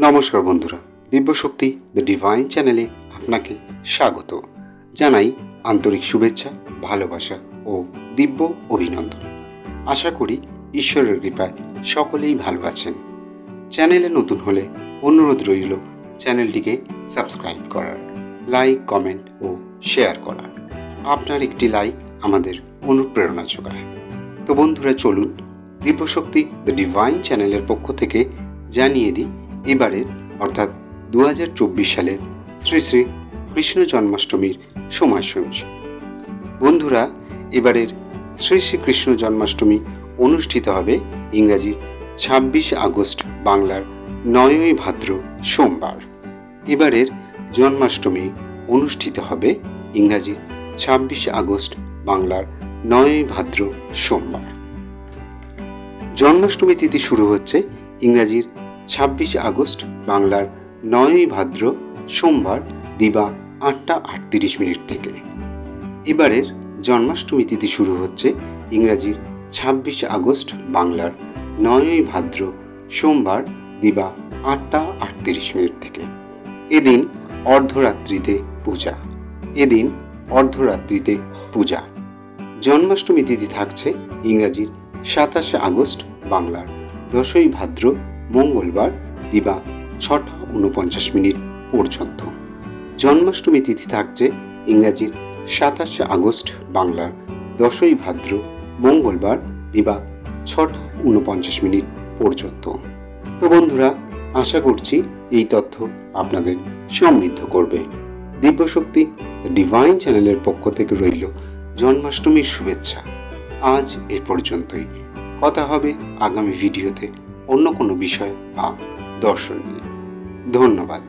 নমস্কার বন্ধুরা, দিব্যশক্তি the divine চ্যানেলে আপনাকে স্বাগত জানাই। আন্তরিক শুভেচ্ছা, ভালোবাসা ও দিব্য অভিনন্দন। আশা করি ঈশ্বরের কৃপায় সকলেই ভালো আছেন। চ্যানেলে নতুন হলে অনুরোধ রইল চ্যানেলটিকে সাবস্ক্রাইব করার, লাইক, কমেন্ট ও শেয়ার করার। আপনার একটি লাইক আমাদের অনুপ্রেরণা যোগায়। তো বন্ধুরা, চলুন দিব্যশক্তি দ্য ডিভাইন চ্যানেলের পক্ষ থেকে জানিয়ে দিই এবারের অর্থাৎ 2024 সালের শ্রী শ্রী কৃষ্ণ জন্মাষ্টমীর সময়সূচি। বন্ধুরা, এবারের শ্রী শ্রী কৃষ্ণ জন্মাষ্টমী অনুষ্ঠিত হবে ইংরাজির 26 আগস্ট, বাংলার 9ই ভাদ্র সোমবার। এবারের জন্মাষ্টমী অনুষ্ঠিত হবে ইংরাজির 26 আগস্ট, বাংলার 9ই ভাদ্র সোমবার। জন্মাষ্টমী তিথি শুরু হচ্ছে ইংরাজির 26 আগস্ট, বাংলার 9ই ভাদ্র সোমবার দিবা 8টা 38 মিনিট থেকে। এবারের জন্মাষ্টমী তিথি শুরু হচ্ছে ইংরাজির 26 আগস্ট, বাংলার 9ই ভাদ্র সোমবার দিবা 8টা 38 মিনিট থেকে। এদিন অর্ধরাত্রিতে পূজা। জন্মাষ্টমী তিথি থাকছে ইংরাজির 27 আগস্ট, বাংলার 10ই ভাদ্র মঙ্গলবার দিবা 6টা 49 মিনিট পর্যন্ত। জন্মাষ্টমী তিথি থাকছে ইংরাজির 27 আগস্ট, বাংলার 10ই ভাদ্র মঙ্গলবার দিবা 6টা 49 মিনিট পর্যন্ত। তো বন্ধুরা, আশা করছি এই তথ্য আপনাদের সমৃদ্ধ করবে। দিব্যশক্তি ডিভাইন চ্যানেলের পক্ষ থেকে রইল জন্মাষ্টমীর শুভেচ্ছা। আজ এ পর্যন্তই। কথা হবে আগামী ভিডিওতে অন্য কোনো বিষয় বা দর্শন নিয়ে। ধন্যবাদ।